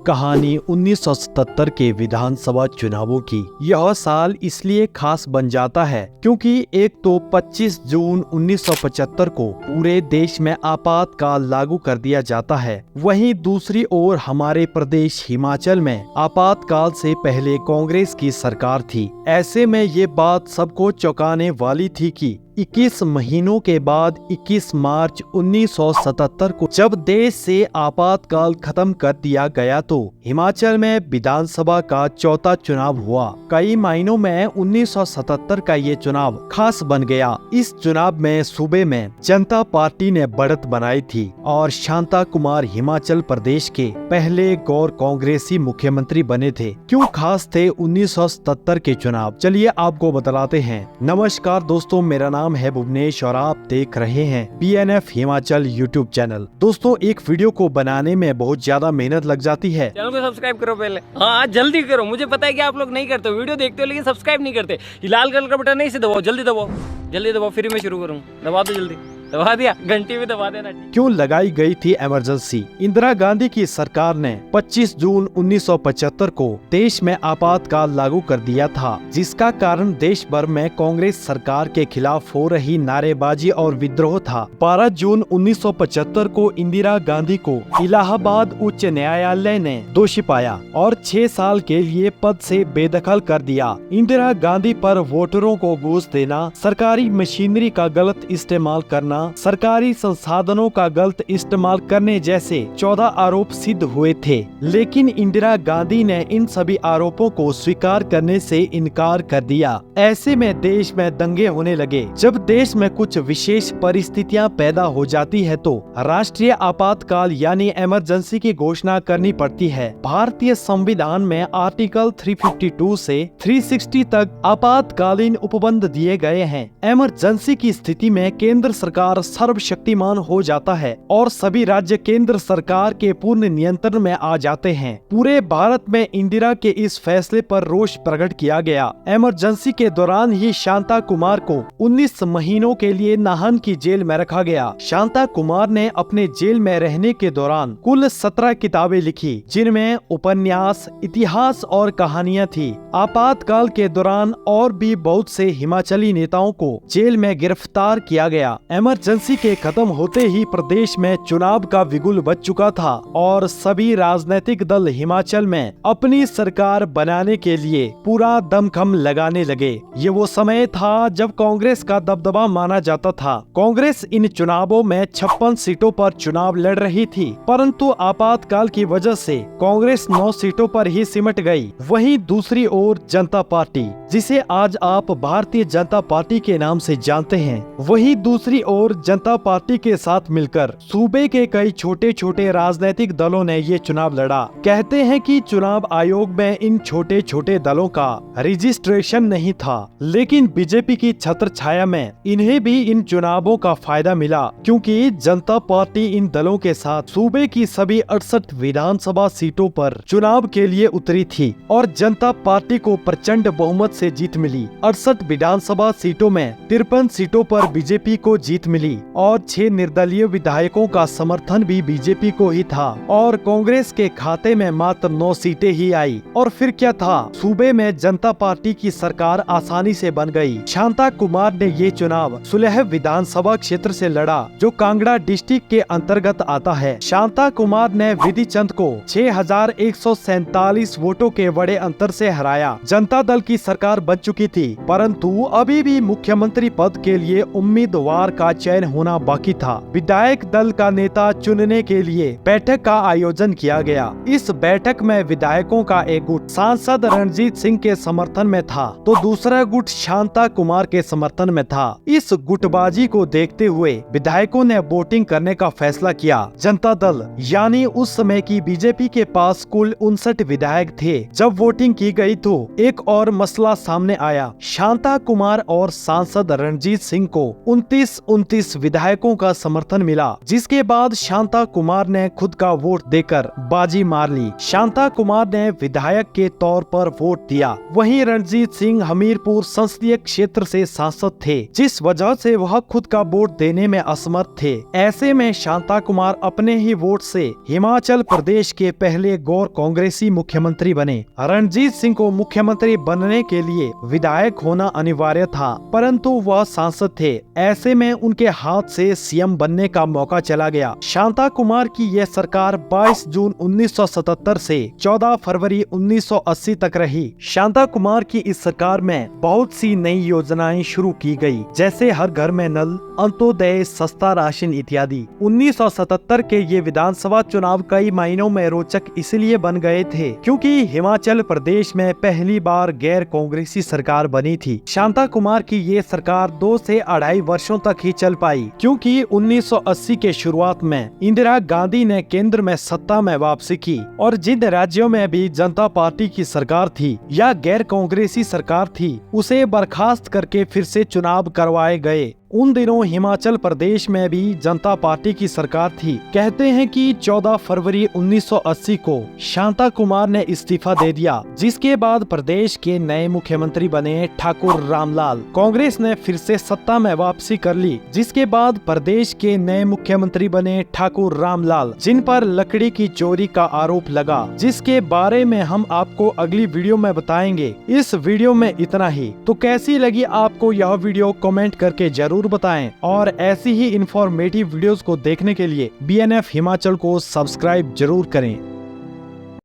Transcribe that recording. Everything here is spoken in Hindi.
कहानी 1977 के विधानसभा चुनावों की। यह साल इसलिए खास बन जाता है क्योंकि एक तो 25 जून 1975 को पूरे देश में आपातकाल लागू कर दिया जाता है, वहीं दूसरी ओर हमारे प्रदेश हिमाचल में आपातकाल से पहले कांग्रेस की सरकार थी। ऐसे में ये बात सबको चौंकाने वाली थी कि 21 महीनों के बाद 21 मार्च 1977 को जब देश से आपातकाल खत्म कर दिया गया तो हिमाचल में विधानसभा का चौथा चुनाव हुआ। कई मायनों में 1977 का ये चुनाव खास बन गया। इस चुनाव में सूबे में जनता पार्टी ने बढ़त बनाई थी और शांता कुमार हिमाचल प्रदेश के पहले गैर कांग्रेसी मुख्यमंत्री बने थे। क्यों खास थे 1977 के चुनाव, चलिए आपको बतलाते हैं। नमस्कार दोस्तों, मेरा नाम है भुवनेश और आप देख रहे हैं BNF हिमाचल यूट्यूब चैनल। दोस्तों, एक वीडियो को बनाने में बहुत ज्यादा मेहनत लग जाती है। चैनल को सब्सक्राइब करो पहले। हाँ जल्दी करो, मुझे पता है कि आप लोग नहीं करते, वीडियो देखते हो लेकिन सब्सक्राइब नहीं करते। ये लाल कलर का बटन नहीं से दबाओ, जल्दी दबाओ, जल्दी दबाओ, फिर मैं शुरू करूँ। दबा दो, जल्दी दबा दिया, घंटी भी दबा देना। क्यों लगाई गई थी इमरजेंसी? इंदिरा गांधी की सरकार ने 25 जून 1975 को देश में आपातकाल लागू कर दिया था, जिसका कारण देश भर में कांग्रेस सरकार के खिलाफ हो रही नारेबाजी और विद्रोह था। 12 जून 1975 को इंदिरा गांधी को इलाहाबाद उच्च न्यायालय ने दोषी पाया और 6 साल के लिए पद से बेदखल कर दिया। इंदिरा गांधी पर वोटरों को घूस देना, सरकारी मशीनरी का गलत इस्तेमाल करना, सरकारी संसाधनों का गलत इस्तेमाल करने जैसे 14 आरोप सिद्ध हुए थे। लेकिन इंदिरा गांधी ने इन सभी आरोपों को स्वीकार करने से इनकार कर दिया। ऐसे में देश में दंगे होने लगे। जब देश में कुछ विशेष परिस्थितियां पैदा हो जाती है तो राष्ट्रीय आपातकाल यानी इमरजेंसी की घोषणा करनी पड़ती है। भारतीय संविधान में आर्टिकल 352 से 360 तक आपातकालीन उपबंध दिए गए हैं। इमरजेंसी की स्थिति में केंद्र सरकार सर्वशक्तिमान हो जाता है और सभी राज्य केंद्र सरकार के पूर्ण नियंत्रण में आ जाते हैं। पूरे भारत में इंदिरा के इस फैसले पर रोष प्रकट किया गया। इमरजेंसी के दौरान ही शांता कुमार को 19 महीनों के लिए नाहन की जेल में रखा गया। शांता कुमार ने अपने जेल में रहने के दौरान कुल 17 किताबें लिखी, जिनमें उपन्यास, इतिहास और कहानियां थी। आपातकाल के दौरान और भी बहुत से हिमाचली नेताओं को जेल में गिरफ्तार किया गया। इमरजेंसी के खत्म होते ही प्रदेश में चुनाव का बिगुल बज चुका था और सभी राजनीतिक दल हिमाचल में अपनी सरकार बनाने के लिए पूरा दमखम लगाने लगे। ये वो समय था जब कांग्रेस का दबदबा माना जाता था। कांग्रेस इन चुनावों में 56 सीटों पर चुनाव लड़ रही थी, परंतु आपातकाल की वजह से कांग्रेस 9 सीटों पर ही सिमट गई। वहीं दूसरी ओर जनता पार्टी, जिसे आज आप भारतीय जनता पार्टी के नाम से जानते हैं, वही दूसरी और जनता पार्टी के साथ मिलकर सूबे के कई छोटे छोटे राजनीतिक दलों ने ये चुनाव लड़ा। कहते हैं कि चुनाव आयोग में इन छोटे छोटे दलों का रजिस्ट्रेशन नहीं था, लेकिन बीजेपी की छत्र छाया में इन्हें भी इन चुनावों का फायदा मिला, क्योंकि जनता पार्टी इन दलों के साथ सूबे की सभी 68 विधानसभा सीटों पर चुनाव के लिए उतरी थी और जनता पार्टी को प्रचंड बहुमत से जीत मिली। 68 विधानसभा सीटों में 53 सीटों पर बीजेपी को जीत मिली और 6 निर्दलीय विधायकों का समर्थन भी बीजेपी को ही था और कांग्रेस के खाते में मात्र 9 सीटें ही आई। और फिर क्या था, सूबे में जनता पार्टी की सरकार आसानी से बन गई। शांता कुमार ने ये चुनाव सुलह विधानसभा क्षेत्र से लड़ा, जो कांगड़ा डिस्ट्रिक्ट के अंतर्गत आता है। शांता कुमार ने विधि चंद को 6147 वोटों के बड़े अंतर से हराया। जनता दल की सरकार बन चुकी थी, परंतु अभी भी मुख्यमंत्री पद के लिए उम्मीदवार का चयन होना बाकी था। विधायक दल का नेता चुनने के लिए बैठक का आयोजन किया गया। इस बैठक में विधायकों का एक गुट सांसद रणजीत सिंह के समर्थन में था, तो दूसरा गुट शांता कुमार के समर्थन में था। इस गुटबाजी को देखते हुए विधायकों ने वोटिंग करने का फैसला किया। जनता दल यानी उस समय की बीजेपी के पास कुल 59 विधायक थे। जब वोटिंग की गई तो एक और मसला सामने आया। शांता कुमार और सांसद रणजीत सिंह को 29 विधायकों का समर्थन मिला, जिसके बाद शांता कुमार ने खुद का वोट देकर बाजी मार ली। शांता कुमार ने विधायक के तौर पर वोट दिया। वहीं रणजीत सिंह हमीरपुर संसदीय क्षेत्र से सांसद थे, जिस वजह से वह खुद का वोट देने में असमर्थ थे। ऐसे में शांता कुमार अपने ही वोट से हिमाचल प्रदेश के पहले गैर कांग्रेसी मुख्यमंत्री बने। रणजीत सिंह को मुख्यमंत्री बनने के लिए विधायक होना अनिवार्य था, परंतु वह सांसद थे। ऐसे में उनके हाथ से सीएम बनने का मौका चला गया। शांता कुमार की यह सरकार 22 जून 1977 से 14 फरवरी 1980 तक रही। शांता कुमार की इस सरकार में बहुत सी नई योजनाएं शुरू की गई, जैसे हर घर में नल, अंत्योदय, सस्ता राशन इत्यादि। 1977 के ये विधानसभा चुनाव कई मायनों में रोचक इसलिए बन गए थे क्योंकि हिमाचल प्रदेश में पहली बार गैर कांग्रेसी सरकार बनी थी। शांता कुमार की ये सरकार 2 से 2.5 वर्षों तक ही चल पाई, क्योंकि 1980 के शुरुआत में इंदिरा गांधी ने केंद्र में सत्ता में वापसी की और जिन राज्यों में भी जनता पार्टी की सरकार थी या गैर कांग्रेसी सरकार थी, उसे बर्खास्त करके फिर से चुनाव करवाए गए। उन दिनों हिमाचल प्रदेश में भी जनता पार्टी की सरकार थी। कहते हैं कि 14 फरवरी 1980 को शांता कुमार ने इस्तीफा दे दिया, जिसके बाद प्रदेश के नए मुख्यमंत्री बने ठाकुर रामलाल। कांग्रेस ने फिर से सत्ता में वापसी कर ली, जिसके बाद प्रदेश के नए मुख्यमंत्री बने ठाकुर रामलाल, जिन पर लकड़ी की चोरी का आरोप लगा, जिसके बारे में हम आपको अगली वीडियो में बताएंगे। इस वीडियो में इतना ही। तो कैसी लगी आपको यह वीडियो कमेंट करके जरूर बताएं और ऐसी ही इंफॉर्मेटिव वीडियोस को देखने के लिए BNF हिमाचल को सब्सक्राइब जरूर करें।